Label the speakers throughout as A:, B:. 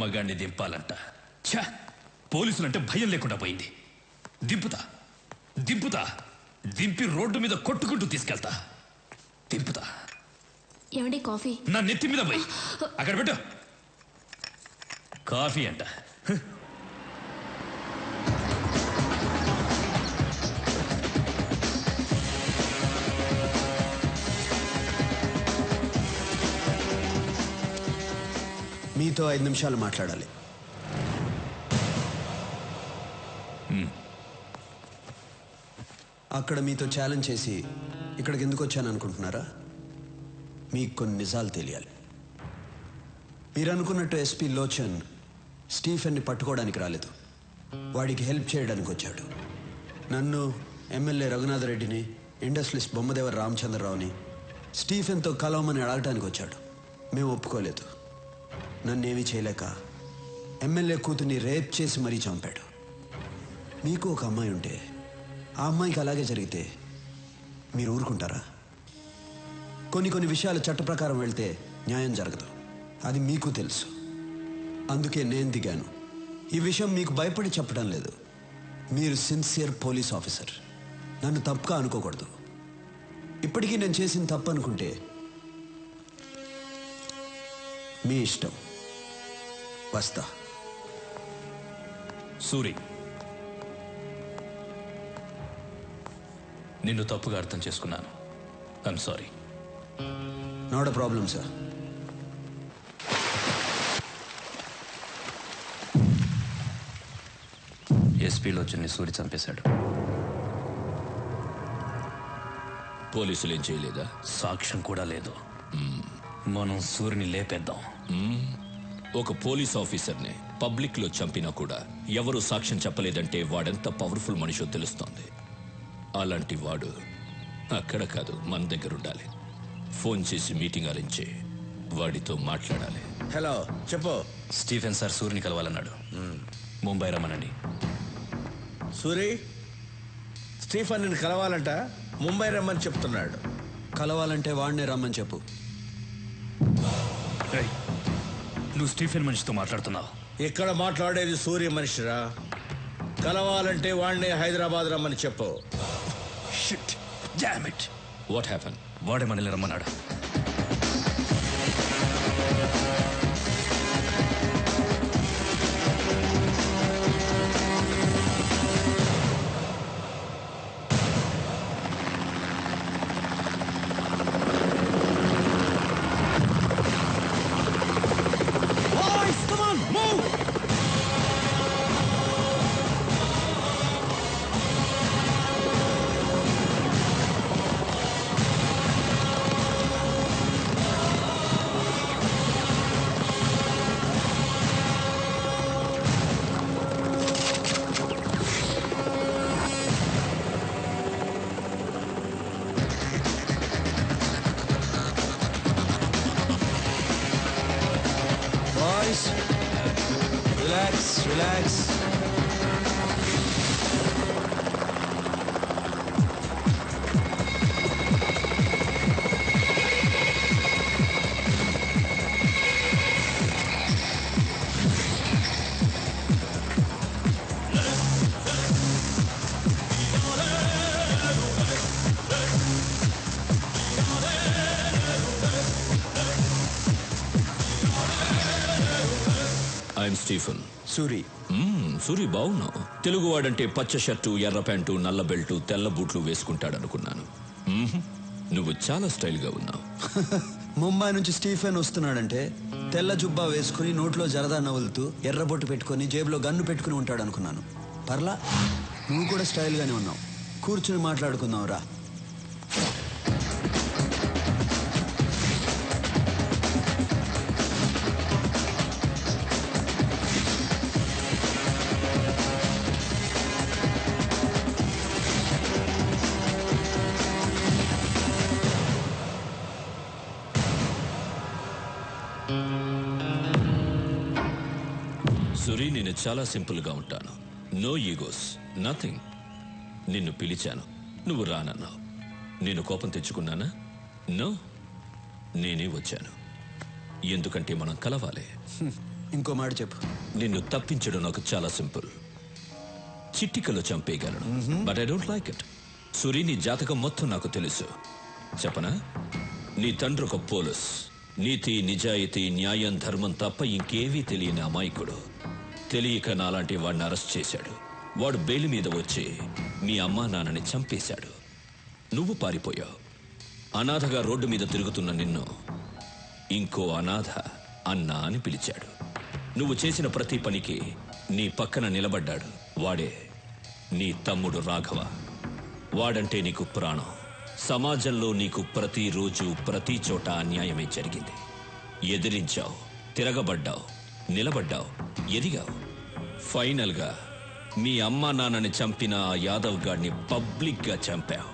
A: మగాడిని దింపాలంట. ఛా, పోలీసులంటే భయం లేకుండా పోయింది. దింపుతా దింపుతా దింపి రోడ్డు మీద కొట్టుకుంటూ తీసుకెళ్తా. దింపుతా.
B: ఏమండి కాఫీ?
A: నా నెత్తి మీద పోయి అక్కడ పెట్టు. కాఫీ అంట.
C: మీతో 5 నిమిషాలు మాట్లాడాలి. అక్కడ మీతో ఛాలెంజ్ చేసి ఇక్కడికి ఎందుకు వచ్చాను అనుకుంటున్నారా? మీకు కొన్ని నిజాలు తెలియాలి. మీరు అనుకున్నట్టు ఎస్పీ లోచన్ స్టీఫెన్ని పట్టుకోవడానికి రాలేదు, వాడికి హెల్ప్ చేయడానికి వచ్చాడు. నన్ను, ఎమ్మెల్యే రఘునాథరెడ్డిని, ఇండస్ట్రియలిస్ట్ బొమ్మదేవర రామచంద్రరావుని స్టీఫెన్తో కలవమని అడగటానికి వచ్చాడు. మేము ఒప్పుకోలేదు. నన్నేమీ చేయలేక ఎమ్మెల్యే కూతుర్ని రేప్ చేసి మరీ చంపాడు. మీకు ఒక అమ్మాయి ఉంటే ఆ అమ్మాయికి అలాగే జరిగితే మీరు ఊరుకుంటారా? కొన్ని విషయాలు చట్ట ప్రకారం వెళ్తే న్యాయం జరగదు, అది మీకు తెలుసు. అందుకే నేను దిగాను. ఈ విషయం మీకు భయపడి చెప్పడం లేదు. మీరు సిన్సియర్ పోలీస్ ఆఫీసర్, నన్ను తప్పుగా అనుకోకూడదు. ఇప్పటికీ నేను చేసిన తప్పు అనుకుంటే మీ ఇష్టం. వస్తా.
A: సూరి, నిన్ను తప్పుగా అర్థం చేసుకున్నాను. I'm sorry.
C: Not a problem sir.
A: ఎస్పీలో వచ్చి సూరి చంపేశాడు.
D: పోలీసులు ఏం చేయలేదా?
A: సాక్ష్యం కూడా లేదు. మనం సూరిని లేపేద్దాం.
D: ఒక పోలీస్ ఆఫీసర్ని పబ్లిక్ లో చంపినా కూడా ఎవరు సాక్ష్యం చెప్పలేదంటే వాడెంత పవర్ఫుల్ మనిషో తెలుస్తోంది. అలాంటి వాడు అక్కడ కాదు, మన దగ్గర ఉండాలి. ఫోన్ చేసి మీటింగ్ అరేంజ్ చేయి, వాడితో మాట్లాడాలి.
E: హలో, చెప్పు.
A: స్టీఫెన్ సార్ సూరిని కలవాలన్నాడు. ముంబై రమ్మనండి.
E: సూరి, స్టీఫెన్ నిన్ను కలవాలంట, ముంబై రమ్మని చెప్తున్నాడు.
C: కలవాలంటే వాడినే రమ్మని చెప్పు.
A: నువ్వు స్టీఫెన్ మనిషితో మాట్లాడుతున్నావు.
E: ఇక్కడ మాట్లాడేది సూర్య మనిషిరా. కలవాలంటే వాడినే హైదరాబాద్ రమ్మని చెప్పు.
A: Shit. Damn it.
D: What happen?
A: వాడే మనల్ని రమ్మన్నాడు.
C: Relax.
D: I'm Stephen.
C: Suri.
D: Suri, బాగున్నావు. తెలుగువాడంటే పచ్చ షర్టు, ఎర్ర ప్యాంటు, నల్ల బెల్టు, తెల్ల బూట్లు వేసుకుంటాడనుకున్నాను. నువ్వు చాలా స్టైల్గా ఉన్నావు.
C: ముంబై నుంచి స్టీఫెన్ వస్తున్నాడంటే తెల్ల జుబ్బా వేసుకుని, నోట్లో జరదా నవ్వులుతూ, ఎర్రబొట్టు పెట్టుకుని, జేబులో గన్ను పెట్టుకుని ఉంటాడు అనుకున్నాను. పర్లా, నువ్వు కూడా స్టైల్గానే ఉన్నావు. కూర్చుని మాట్లాడుకుందాం రా.
D: సూరి, నేను చాలా సింపుల్గా ఉంటాను. No egos, nothing. నిన్ను పిలిచాను, నువ్వు రానన్నావు. నేను కోపం తెచ్చుకున్నానా? నో, నేనే వచ్చాను. ఎందుకంటే మనం కలవాలి.
C: ఇంకో మాట చెప్పు.
D: నిన్ను తప్పించడం నాకు చాలా సింపుల్. చిట్టికలో చంపేయగలను. But I don't like it. Suri, నీ జాతకం మొత్తం నాకు తెలుసు. చెప్పనా? నీ తండ్రి ఒక పోలీస్. నీతి, నిజాయితీ, న్యాయం, ధర్మం తప్ప ఇంకేవీ తెలియని అమాయకుడు. తెలియక నాలాంటి వాడిని అరెస్ట్ చేశాడు. వాడు బెయిల్ మీద వచ్చి మీ అమ్మా నాన్నని చంపేశాడు. నువ్వు పారిపోయావు. అనాథగా రోడ్డు మీద తిరుగుతున్న నిన్ను ఇంకో అనాథ అన్నా అని పిలిచాడు. నువ్వు చేసిన ప్రతి పనికి నీ పక్కన నిలబడ్డాడు. వాడే నీ తమ్ముడు రాఘవ. వాడంటే నీకు ప్రాణం. సమాజంలో నీకు ప్రతిరోజు ప్రతి చోట అన్యాయమే జరిగింది. ఎదిరించావు, తిరగబడ్డావు, నిలబడ్డావు, ఎదిగావు. ఫైనల్గా మీ అమ్మా నాన్నని చంపిన ఆ యాదవ్ గాడిని పబ్లిక్గా చంపావు.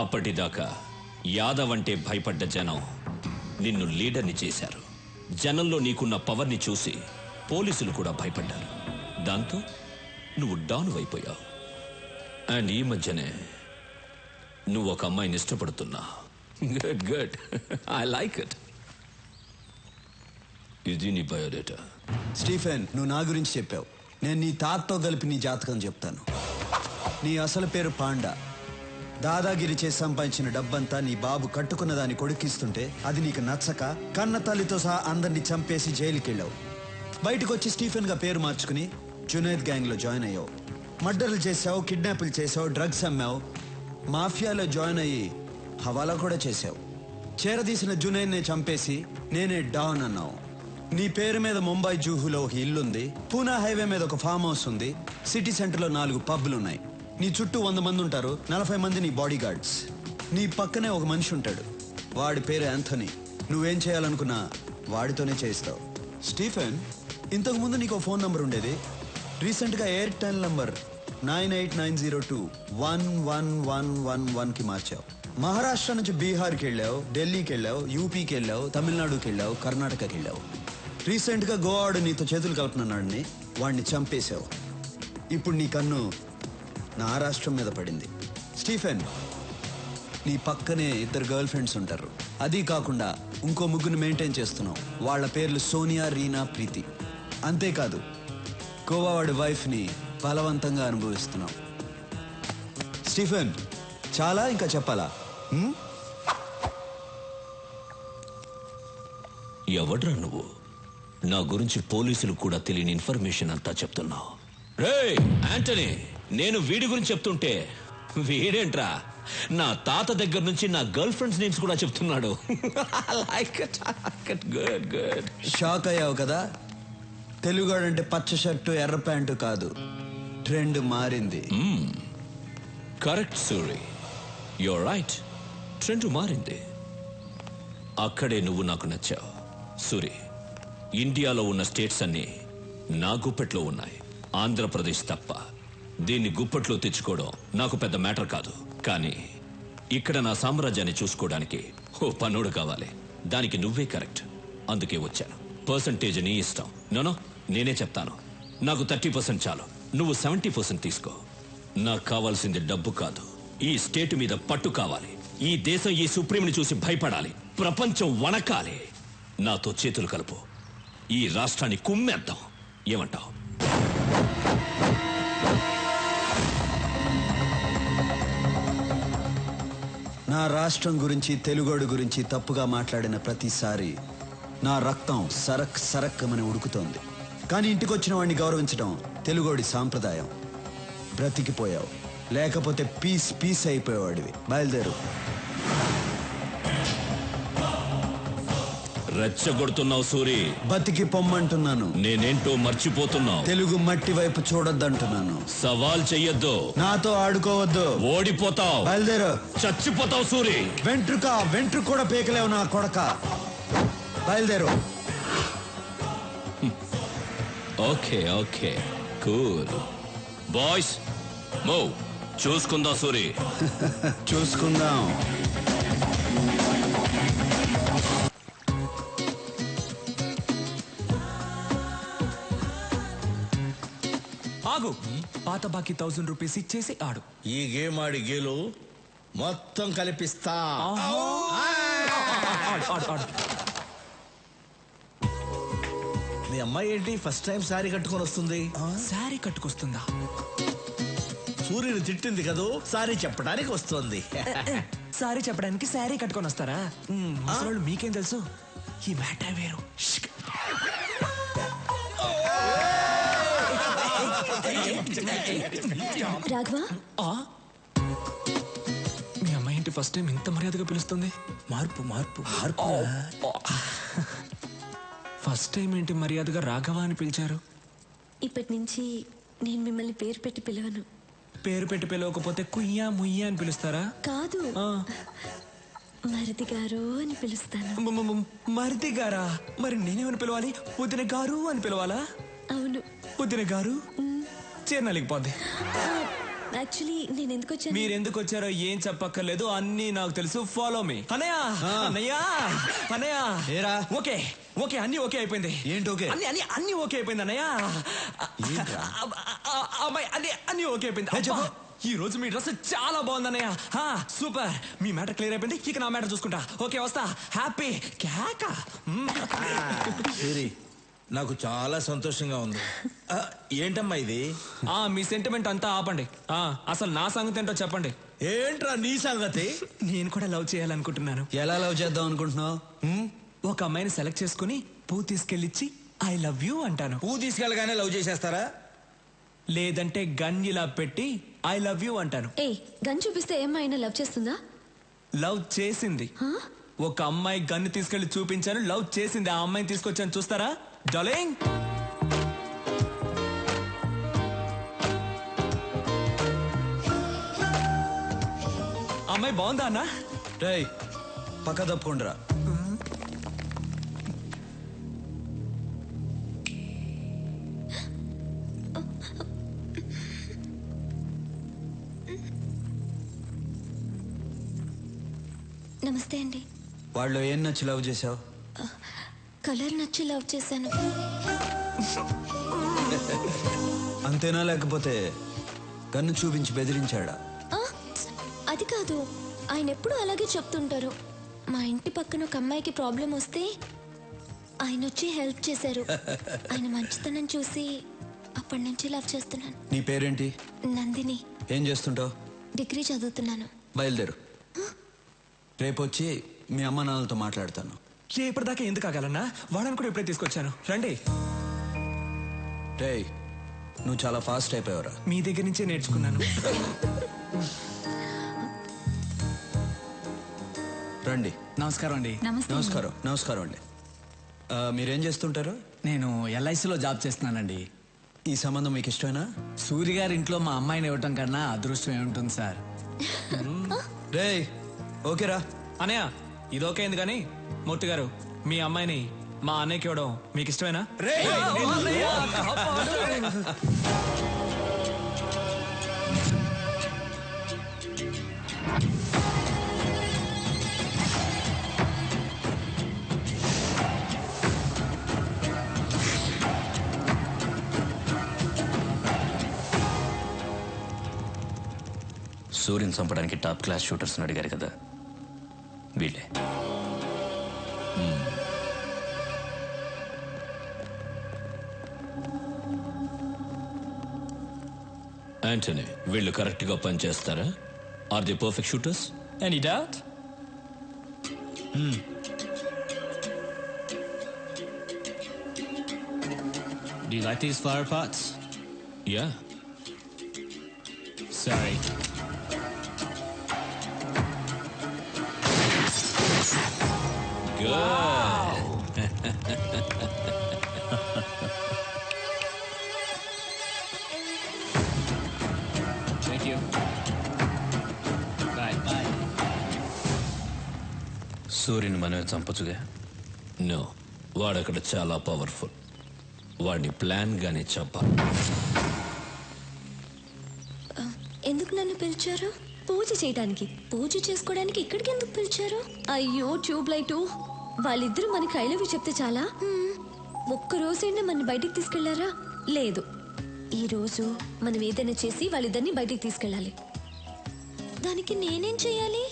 D: అప్పటిదాకా యాదవ్ అంటే భయపడ్డ జనం నిన్ను లీడర్ని చేశారు. జనంలో నీకున్న పవర్ని చూసి పోలీసులు కూడా భయపడ్డారు. దాంతో నువ్వు డౌన్ అయిపోయావు. అండ్ ఈ మధ్యనే నువ్వు ఒక అమ్మాయిని ఇష్టపడుతున్నా. Good good, I like it. ఇది నీ బయోడేటా.
C: స్టీఫెన్, నువ్వు నా గురించి చెప్పావు. నేను నీ తాతతో కలిపి నీ జాతకం చెప్తాను. నీ అసలు పేరు పాండా. దాదాగిరి చేసి సంపాదించిన డబ్బంతా నీ బాబు కట్టుకున్న దాన్ని కొడుకిస్తుంటే అది నీకు నచ్చక కన్న తల్లితో సహా అందరినీ చంపేసి జైలుకి వెళ్ళావు. బయటకు వచ్చి స్టీఫెన్గా పేరు మార్చుకుని జునైద్ గ్యాంగ్లో జాయిన్ అయ్యావు. మర్డర్లు చేసావు, కిడ్నాపులు చేసావు, డ్రగ్స్ అమ్మావు, మాఫియాలో జాయిన్ అయ్యి హవాలా కూడా చేశావు. చేరదీసిన జునైద్నే చంపేసి నేనే డాన్ అన్నావు. నీ పేరు మీద ముంబై జూహులో ఒక ఇల్లుంది. పూనా హైవే మీద ఒక ఫామ్ హౌస్ ఉంది. సిటీ సెంటర్లో 4 పబ్లున్నాయి. నీ చుట్టూ 100 మంది ఉంటారు. 40 మంది నీ బాడీ గార్డ్స్. నీ పక్కనే ఒక మనిషి ఉంటాడు. వాడి పేరు యాంథనీ. నువ్వేం చేయాలనుకున్నా వాడితోనే చేయిస్తావు. స్టీఫెన్, ఇంతకుముందు నీకు ఫోన్ నంబర్ ఉండేది. రీసెంట్గా ఎయిర్టెల్ నంబర్ 9890211111కి మార్చావు. మహారాష్ట్ర నుంచి బీహార్కి వెళ్ళావు, ఢిల్లీకి వెళ్ళావు, యూపీకి వెళ్ళావు, తమిళనాడుకి వెళ్ళావు, కర్ణాటకకి వెళ్ళావు. రీసెంట్గా గోవాడు నీతో చేతులు కలుపుతున్నాడిని, వాడిని చంపేశావు. ఇప్పుడు నీ కన్ను నా రాష్ట్రం మీద పడింది. స్టీఫెన్, నీ పక్కనే 2 గర్ల్ ఫ్రెండ్స్ ఉంటారు. అది కాకుండా ఇంకో 3 మెయింటైన్ చేస్తున్నావు. వాళ్ళ పేర్లు సోనియా, రీనా, ప్రీతి. అంతేకాదు, గోవావాడి వైఫ్ని బలవంతంగా అనుభవిస్తున్నావు. స్టీఫెన్, చాలా ఇంకా చెప్పాలా?
D: ఎవడ్రా నువ్వు? నా గురించి పోలీసులు కూడా తెలియని ఇన్ఫర్మేషన్ అంతా చెప్తున్నావు. రే యాంటనీ, నేను వీడి గురించి చెప్తుంటే వీడేంట్రా నా తాత దగ్గర నుంచి నా గర్ల్ ఫ్రెండ్స్ నేమ్స్ కూడా చెప్తున్నాడు. Good good.
C: షాక్ అయ్యావు కదా? తెలుగాడంటే పచ్చ షర్టు ఎర్ర ప్యాంటు కాదు, ట్రెండ్ మారింది.
D: Correct Suri, you're right. Trend మారింది. అక్కడే నువ్వు నాకు నచ్చావు. సూరి, ఇండియాలో ఉన్న స్టేట్స్ అన్నీ నా గుప్పెట్లో ఉన్నాయి, ఆంధ్రప్రదేశ్ తప్ప. దీన్ని గుప్పట్లో తెచ్చుకోవడం నాకు పెద్ద మ్యాటర్ కాదు. కానీ ఇక్కడ నా సామ్రాజ్యాన్ని చూసుకోవడానికి ఓ పనుడు కావాలి. దానికి నువ్వే కరెక్ట్. అందుకే వచ్చాను. పర్సంటేజ్ నీ ఇష్టం. నోనో, నేనే చెప్తాను. నాకు 30% చాలు, నువ్వు 70% తీసుకో. నాకు కావాల్సింది డబ్బు కాదు, ఈ స్టేట్ మీద పట్టు కావాలి. ఈ దేశం ఈ సుప్రీంని చూసి భయపడాలి, ప్రపంచం వణకాలి. నాతో చేతులు కలుపు, ఈ రాష్ట్రాన్ని కుమ్మేద్దాం. ఏమంటావు?
C: నా రాష్ట్రం గురించి, తెలుగోడు గురించి తప్పుగా మాట్లాడిన ప్రతిసారి నా రక్తం సరక్ సరక్కమని ఉడుకుతోంది. కానీ ఇంటికొచ్చిన వాడిని గౌరవించడం తెలుగోడి సాంప్రదాయం. బ్రతికిపోయావు, లేకపోతే పీస్ పీస్ అయిపోయేవాడివి. బయలుదేరు.
D: రెచ్చగొడుతున్నావు సూరి.
C: బతికి పొమ్మంటున్నాను.
D: నేనేంటో మర్చిపోతున్నావు.
C: తెలుగు మట్టి వైపు చూడొద్దంటున్నాను.
D: సవాల్ చెయ్యొద్దు,
C: నాతో ఆడుకోవద్దు.
D: ఓడిపోతావు.
C: బయలుదేరు.
D: చచ్చిపోతావు సూరి.
C: వెంట్రుక కూడా పీకలేవు నా కొడక. బయలుదేరు.
D: Okay okay, cool. Boys move. చూసుకుందాం సూరి.
C: చూసుకుందాం.
F: ఆగు. పాత బాకీ 1000 రూపీస్ ఇచ్చేసి ఆడు.
E: ఈ గేమ్ ఆడి గేలు మొత్తం కలిపిస్తా. మీ అమ్మాయి ఏంటి ఫస్ట్ టైం సారీ కట్టుకొని వస్తుంది?
F: శారీ కట్టుకొస్తుందా?
E: సూర్యుని తిట్టింది కదూ, సారీ చెప్పడానికి వస్తుంది.
F: సారీ చెప్పడానికి శారీ కట్టుకొని వస్తారా? ముసలోళ్ళు మీకేం తెలుసు, ఈ మ్యాటర్ వేరు. షిక్.
B: రాఘవ,
F: ఆ? మీ అమ్మాయి ఏంటి ఫస్ట్ టైం ఇంత మర్యాదగా పిలుస్తుంది?
E: మార్పు మార్పు మార్పు.
F: ఫస్ట్ టైం ఏంటి మర్యాదగా రాఘవ అని పిలిచారు?
B: ఇప్పటి నుంచి నేను మిమ్మల్ని పేరు పెట్టి పిలవను.
F: పేరు పెట్టి పిలవకపోతే కుయ్యా ముయ్యా అని పిలుస్తారా?
B: కాదు,
F: ఆ.
B: మరిది గారు అని పిలుస్తాను.
F: మరిది గారా? మరి నేనేమని పిలవాలి? వదిన గారు అని పిలవాలా?
B: అవును.
F: వదిన గారు చేరనలేకపోద్ది.
B: యాక్చువల్లీ నేను ఎందుకు వచ్చాను?
F: మీరు ఎందుకు వచ్చారో ఏం చెప్పక్కర్లేదు, అన్ని నాకు తెలుసు. Follow me. అన్నయ్య అన్నయ్య అన్నయ్య.
C: ఏరా?
F: ఓకే ఓకే, అన్ని ఓకే అయిపోయింది.
C: ఏంటి ఓకే?
F: అన్ని ఓకే అయిపోయింది అన్నయ్య. అమ్మాయి అన్ని ఓకే అయిపోయింది. అబ్బా, ఈ రోజు మీ డ్రెస్ చాలా బాగుంది అన్నయ్య. సూపర్. మీ మ్యాటర్ క్లియర్ అయిపోయింది, ఇక నా మ్యాటర్ చూసుకుంటా. ఓకే వస్తా. హ్యాపీ కేక.
E: సూరి, నాకు చాలా సంతోషంగా ఉంది. ఏంటమ్మా ఇది?
F: మీ సెంటిమెంట్ అంతా ఆపండి. అసలు నా సంగతి ఏంటో చెప్పండి.
E: ఏంట్రా నీ సంగతి?
F: నేను కూడా లవ్ చేయాలనుకుంటున్నాను.
C: ఎలా లవ్ చేద్దాం అనుకుంటున్నావు?
F: ఒక అమ్మాయిని సెలెక్ట్ చేసుకుని పువ్వు తీసుకెళ్ళిచ్చి ఐ లవ్ యూ అంటాను.
E: పువ్వు తీసుకెళ్ళగానే లవ్ చేసేస్తారా?
F: లేదంటే గన్ ఇలా పెట్టి ఐ లవ్ యూ అంటాను.
B: గన్ చూపిస్తే ఏమైనా లవ్ చేస్తుందా?
F: లవ్ చేసింది. ఒక అమ్మాయి గన్ను తీసుకెళ్లి చూపించాను, లవ్ చేసింది. ఆ అమ్మాయిని తీసుకొచ్చాను, చూస్తారా డార్లింగ్? అమ్మాయి బాగుందా అన్న?
C: రేయ్, పక్క తప్పుకుండ్రా.
B: నమస్తే అండి.
C: వాళ్ళు ఏం నచ్చి లవ్ చేసావు?
B: కలర్ నచ్చి లవ్ చేశాను.
C: అంతేనా, లేకపోతే కన్ను చూపించి బెదిరించాడా?
B: అది కాదు, ఆయన ఎప్పుడూ అలాగే చెప్తుంటారు. మా ఇంటి పక్కన ఒక అమ్మాయికి ప్రాబ్లం వస్తే ఆయన వచ్చి హెల్ప్ చేశారు. ఆయన మంచితనం చూసి అప్పటి నుంచి లవ్ చేస్తున్నాను.
C: నీ పేరేంటి?
B: నందిని.
C: ఏం చేస్తుంటావు?
B: డిగ్రీ చదువుతున్నాను.
C: బయలుదేరు. రేపు వచ్చి మీ అమ్మ నాన్నలతో మాట్లాడతాను.
F: ఇప్పటిదాకా ఎందుకు ఆగాలన్నా? వాళ్ళని కూడా ఇప్పుడే తీసుకొచ్చాను, రండి.
C: రేయ్, నువ్వు చాలా ఫాస్ట్ అయిపోయావురా.
F: మీ దగ్గర నుంచే నేర్చుకున్నాను.
C: రండి.
G: నమస్కారం అండి.
C: నమస్కారం. నమస్కారం అండి. మీరేం చేస్తుంటారు?
G: నేను ఎల్ఐసిలో జాబ్ చేస్తున్నానండి.
C: ఈ సంబంధం మీకు ఇష్టమేనా?
G: సూర్య గారి ఇంట్లో మా అమ్మాయిని ఇవ్వటం కన్నా అదృష్టం ఏముంటుంది సార్.
C: రేయ్, ఓకేరా?
F: అన్నయ్య ఇది ఓకే అయింది, కానీ మూర్తి గారు మీ అమ్మాయిని మా అన్నయ్యకి ఇవ్వడం మీకు ఇష్టమేనా?
D: సూర్యుని చంపడానికి టాప్ క్లాస్ షూటర్స్ అడిగారు కదా, వీళ్ళే. యాంటనీ, వీళ్ళు కరెక్ట్ గా పనిచేస్తారా? Are the perfect shooters?
F: Any doubt?
G: Do you like these flower pots?
D: Yeah.
G: Sorry. Thank you. Bye. Bye.
D: సూర్యుని మనమే చంపచ్చుగా? నో, వాడక్కడ చాలా పవర్ఫుల్. వాడిని ప్లాన్ గానే చంపాలి.
B: ఎందుకు నన్ను పిలిచారు? పూజ చేయడానికి. పూజ చేసుకోవడానికి ఇక్కడికి ఎందుకు పిలిచారు? అయ్యో ట్యూబ్ లైటు, వాళ్ళిద్దరూ మనకి ఐ లవ్ యూ చెప్తే చాలా? ఒక్క రోజైనా మన బయటికి తీసుకెళ్లారా? లేదు. ఈ రోజు మనం ఏదైనా చేసి వాళ్ళిద్దరిని బయటికి తీసుకెళ్ళాలి. దానికి నేనేం చెయ్యాలి?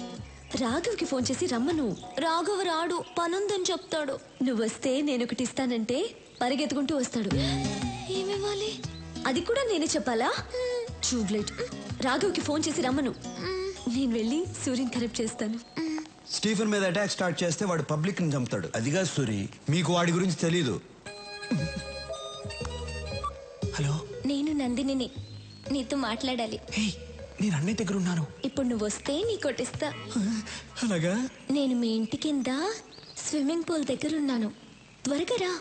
B: రాఘవ్కి ఫోన్ చేసి రమ్మను. రాఘవ్ రాడు, పనుందని చెప్తాడు. నువ్వు వస్తే నేను ఒకటి ఇస్తానంటే పరిగెత్తుకుంటూ వస్తాడు. ఏమివ్వాలి? అది కూడా నేనే చెప్పాలా? ట్యూబ్లైట్. రాఘవ్కి ఫోన్ చేసి రమ్మను. నేను వెళ్ళి సూర్యని కరెక్ట్ చేస్తాను.
C: స్టీఫెన్ మీద అటాక్ స్టార్ట్ చేస్తే వాడు పబ్లిక్ ని చంపుతాడు.
E: అదిగా సూరి.
C: మీకు వాడి గురించి తెలీదు.
F: హలో,
B: నేను నందినిని, నీతో మాట్లాడాలి.
F: హే, నేను అన్నయ్య దగ్గర ఉన్నాను.
B: ఇప్పుడు నువ్వు వస్తే నీ కొట్టిస్తా.
F: అలాగా?
B: నేను మీ ఇంటి కింద స్విమ్మింగ్ పూల్ దగ్గర ఉన్నాను. త్వరగా రా.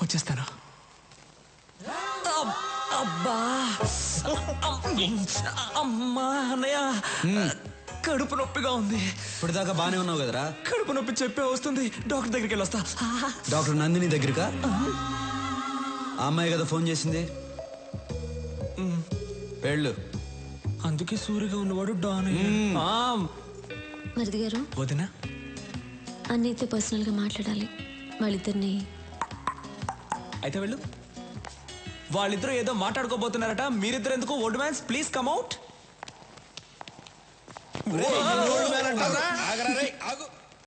F: వచ్చేస్తాను. అబ్బా, అమ్మా అన్నయ్య, కడుపు నొప్పిగా ఉంది.
C: ఇప్పటిదాకా బానే ఉన్నావు కదరా?
F: కడుపు నొప్పి చెప్పే వస్తుంది. డాక్టర్ దగ్గరికి వెళ్ళి వస్తా.
C: డాక్టర్ నందిని దగ్గరకా? ఆ అమ్మాయి కదా ఫోన్ చేసింది. వెళ్ళు.
F: అందుకే సూరిగా ఉన్నవాడు డాన్.
B: మరిది గారు,
F: వదినా,
B: అన్నయ్యతో పర్సనల్ గా మాట్లాడాలి. వాళ్ళిద్దరిని.
F: అయితే వెళ్ళు. వాళ్ళిద్దరూ ఏదో మాట్లాడుకోబోతున్నారట. మీరిద్దరు ఎందుకు? Old man's please come out.